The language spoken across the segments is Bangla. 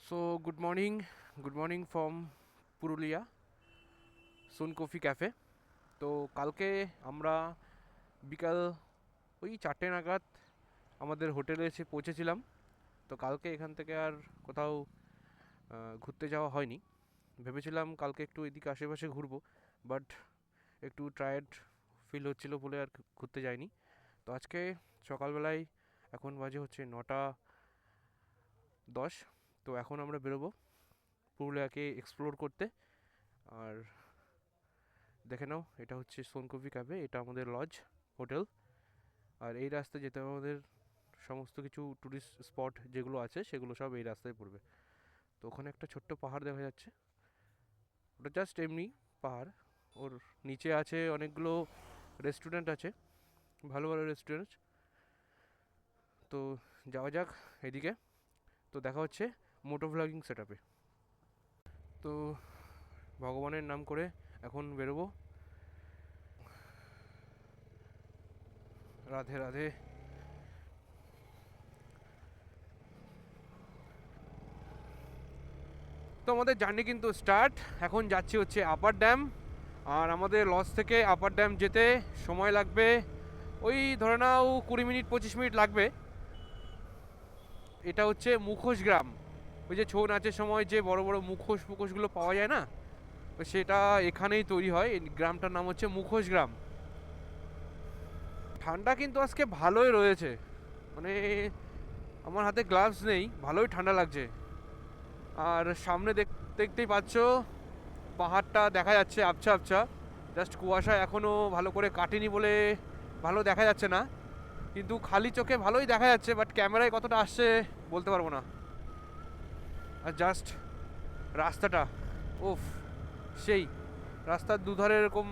So good morning from Purulia সোন কফি ক্যাফে। তো কালকে আমরা বিকাল ওই 4টে নাগাদ আমাদের হোটেলে এসে পৌঁছেছিলাম। তো কালকে এখান থেকে আর কোথাও ঘুরতে যাওয়া হয়নি। ভেবেছিলাম কালকে একটু এদিকে আশেপাশে ঘুরবো, বাট একটু টায়ার্ড ফিল হচ্ছিলো বলে আর ঘুরতে যাইনি। তো আজকে সকালবেলায়, এখন বাজে হচ্ছে 9টা 10। তো এখন আমরা বেরোবো পুরুলিয়াকে এক্সপ্লোর করতে। আর দেখে নাও, এটা হচ্ছে সোনকফি ক্যাফে, এটা আমাদের লজ হোটেল। আর এই রাস্তায় যেতে হবে আমাদের, সমস্ত কিছু ট্যুরিস্ট স্পট যেগুলো আছে সেগুলো সব এই রাস্তায় পড়বে। তো ওখানে একটা ছোট্ট পাহাড় দেখা যাচ্ছে, ওটা জাস্ট এমনি পাহাড়। ওর নিচে আছে অনেকগুলো রেস্টুরেন্ট আছে, ভালো ভালো রেস্টুরেন্ট। তো যাওয়া যাক এদিকে। তো দেখা হচ্ছে মোটো ভ্লগিং সেট আপে। তো ভগবানের নাম করে এখন বেরোবো। রাধে রাধে। তো আমাদের জার্নি কিন্তু স্টার্ট। এখন যাচ্ছি হচ্ছে আপার ড্যাম। আর আমাদের লজ থেকে আপার ড্যাম যেতে সময় লাগবে ওই ধরে নাও 20 মিনিট 25 মিনিট লাগবে। এটা হচ্ছে মুখোশ গ্রাম, ওই যে ছৌ নাচের সময় যে বড় বড় মুখোশ মুখোশগুলো পাওয়া যায় না, তো সেটা এখানেই তৈরি হয়। এই গ্রামটার নাম হচ্ছে মুখোশ গ্রাম। ঠান্ডা কিন্তু আজকে ভালোই রয়েছে, মানে আমার হাতে গ্লাভস নেই, ভালোই ঠান্ডা লাগছে। আর সামনে দেখতেই পাচ্ছ পাহাড়টা দেখা যাচ্ছে আবছা আবছা, জাস্ট কুয়াশা এখনও ভালো করে কাটেনি বলে ভালো দেখা যাচ্ছে না, কিন্তু খালি চোখে ভালোই দেখা যাচ্ছে, বাট ক্যামেরায় কতটা আসছে বলতে পারবো না। আর জাস্ট রাস্তাটা, ওফ, সেই রাস্তার দুধারে এরকম,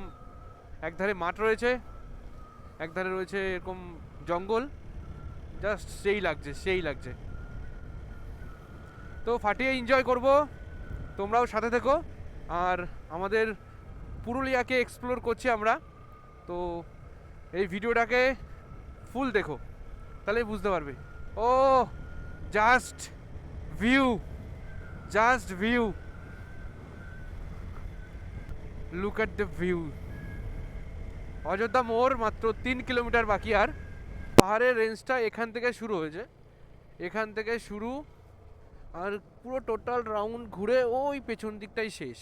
একধারে মাঠ রয়েছে, একধারে রয়েছে এরকম জঙ্গল, জাস্ট সেই লাগছে সেই লাগছে। তো ফাটিয়ে এনজয় করব, তোমরাও সাথে থেকো। আর আমাদের পুরুলিয়াকে এক্সপ্লোর করছি আমরা, তো এই ভিডিওটাকে ফুল দেখো, তাহলেই বুঝতে পারবে। ও just view, just view, look at the view. Ayodhya মোড় মাত্র 3 কিলোমিটার বাকি। আর পাহাড়ের রেঞ্জটা এখান থেকে শুরু হয়েছে, এখান থেকে শুরু, আর পুরো টোটাল রাউন্ড ঘুরে ওই পেছন দিকটাই শেষ।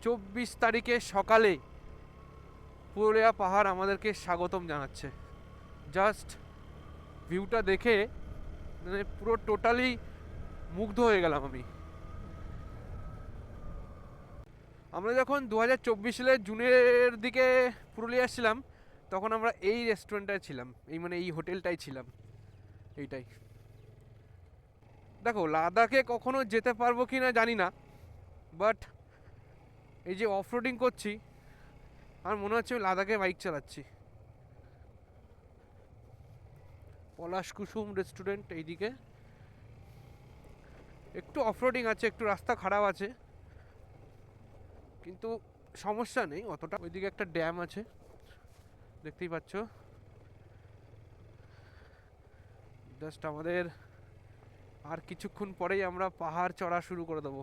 24 তারিখে সকালে পুরুলিয়া পাহাড় আমাদেরকে স্বাগতম জানাচ্ছে। জাস্ট ভিউটা দেখে মানে পুরো টোটালি মুগ্ধ হয়ে গেলাম আমি। আমরা যখন 2024 সালের জুনের দিকে পুরুলিয়া এসেছিলাম, তখন আমরা এই রেস্টুরেন্টটায় ছিলাম, এই মানে এই হোটেলটাই ছিলাম, এইটাই। দেখো, লাদাখে কখনো যেতে পারবো কি না জানি না, বাট এই যে অফ রোডিং করছি, আমার মনে হচ্ছে আমি লাদাখে বাইক চালাচ্ছি। পলাশ কুসুম রেস্টুরেন্ট এইদিকে, একটু অফ রোডিং আছে, একটু রাস্তা খারাপ আছে, কিন্তু সমস্যা নেই অতটা। ওইদিকে একটা ড্যাম আছে, দেখতেই পাচ্ছ। জাস্ট আমাদের আর কিছুক্ষণ পরেই আমরা পাহাড় চড়া শুরু করে দেবো।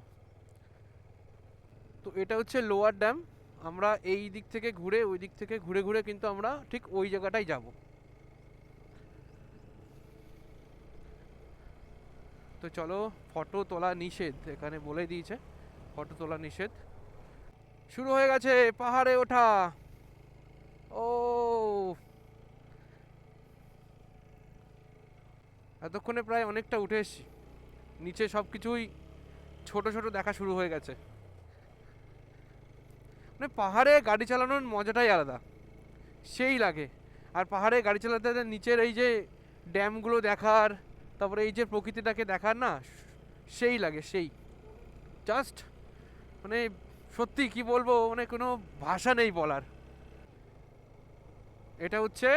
তো এটা হচ্ছে লোয়ার ড্যাম। আমরা এই দিক থেকে ঘুরে ওই দিক থেকে ঘুরে ঘুরে কিন্তু আমরা ঠিক ওই জায়গাটাই যাব। তো চলো, ফটো তোলা নিষেধ এখানে বলে দিয়েছে, ফটো তোলা নিষেধ। শুরু হয়ে গেছে পাহাড়ে ওঠা। ও এতক্ষণে প্রায় অনেকটা উঠে এসছি, নিচে সব কিছুই ছোট ছোট দেখা শুরু হয়ে গেছে। মানে পাহাড়ে গাড়ি চালানোর মজাটাই আলাদা, সেই লাগে। আর পাহাড়ে গাড়ি চালাতে নিচের এই যে ড্যামগুলো দেখার, তারপরে এই যে প্রকৃতিটাকে দেখার না, সেই লাগে সেই। জাস্ট মানে সত্যি কি বলবো, মানে কোনো ভাষা নেই বলার। এটা হচ্ছে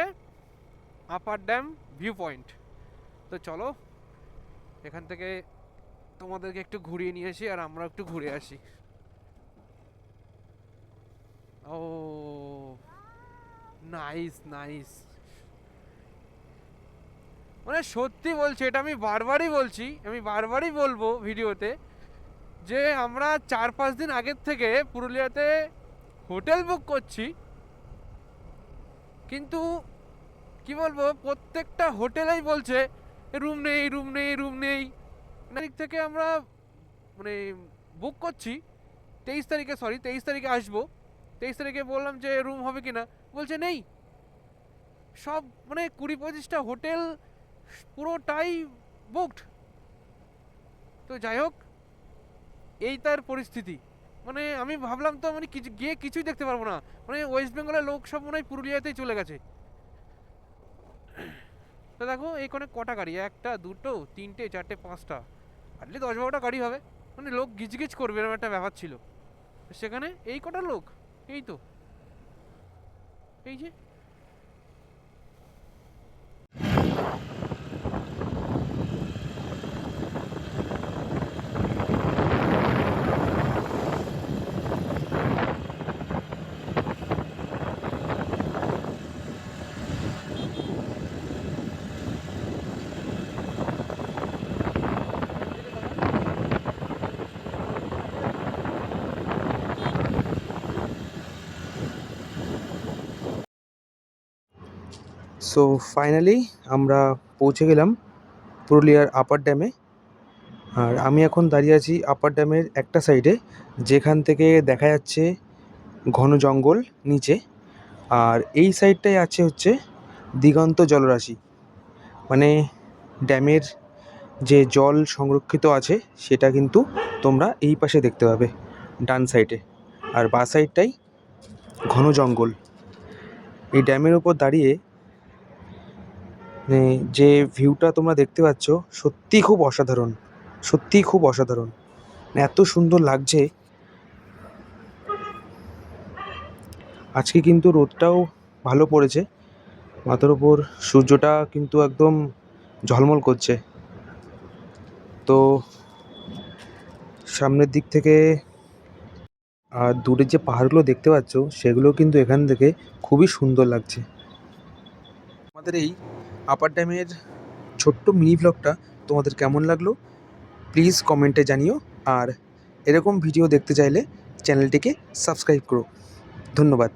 আপার ড্যাম ভিউ পয়েন্ট। তো চলো এখান থেকে তোমাদেরকে একটু ঘুরিয়ে নিয়ে আসি, আর আমরা একটু ঘুরে আসি। ও নাইস নাইস। মানে সত্যি বলছি, এটা আমি বারবারই বলছি, আমি বারবারই বলবো ভিডিওতে, যে আমরা 4-5 দিন আগের থেকে পুরুলিয়াতে হোটেল বুক করছি, কিন্তু কি বলবো, প্রত্যেকটা হোটেলেই বলছে রুম নেই, রুম নেই, রুম নেই। দিক থেকে আমরা মানে বুক করছি 23 তারিখে, 23 তারিখে আসবো। 23 তারিখে বললাম যে রুম হবে কিনা, বলছে নেই। সব মানে 20-25টা হোটেল পুরোটাই বুকড। তো যাই হোক, এই তার পরিস্থিতি। মানে আমি ভাবলাম তো মানে কিছু গিয়ে কিছুই দেখতে পারবো না, মানে ওয়েস্ট বেঙ্গলের লোক সব মনে হয় পুরুলিয়াতেই চলে গেছে। তো দেখো এই কোণে কটা গাড়ি, 1টা 2টো 3টে 4টে 5টা, আটলি 10-12টা গাড়ি হবে। মানে লোক গিজগিজ করবে এরকম একটা ব্যাপার ছিল। সেখানে এই কটা লোক, এই তো, এই যে। সো ফাইনালি আমরা পৌঁছে গেলাম পুরুলিয়ার আপার ড্যামে। আর আমি এখন দাঁড়িয়ে আছি আপার ড্যামের একটা সাইডে, যেখান থেকে দেখা যাচ্ছে ঘন জঙ্গল নিচে। আর এই সাইডটায় আছে হচ্ছে দিগন্ত জলরাশি, মানে ড্যামের যে জল সংরক্ষিত আছে সেটা কিন্তু তোমরা এই পাশে দেখতে পাবে, ডান সাইডে। আর বাঁ সাইডটাই ঘন জঙ্গল। এই ড্যামের ওপর দাঁড়িয়ে যে ভিউটা তোমরা দেখতে পাচ্ছ, সত্যিই খুব অসাধারণ, সত্যিই খুব অসাধারণ, এত সুন্দর লাগছে। আজকে কিন্তু রোদটাও ভালো পড়েছে, মাথার ওপর সূর্যটা কিন্তু একদম ঝলমল করছে। তো সামনের দিক থেকে আর দূরের যে পাহাড়গুলো দেখতে পাচ্ছ সেগুলো কিন্তু এখান থেকে খুবই সুন্দর লাগছে। আমাদের এই আপার ড্যামের ছোট্ট মিনি ভ্লগটা তোমাদের কেমন লাগলো প্লিজ কমেন্টে জানিও। আর এরকম ভিডিও দেখতে চাইলে চ্যানেলটিকে সাবস্ক্রাইব করো। ধন্যবাদ।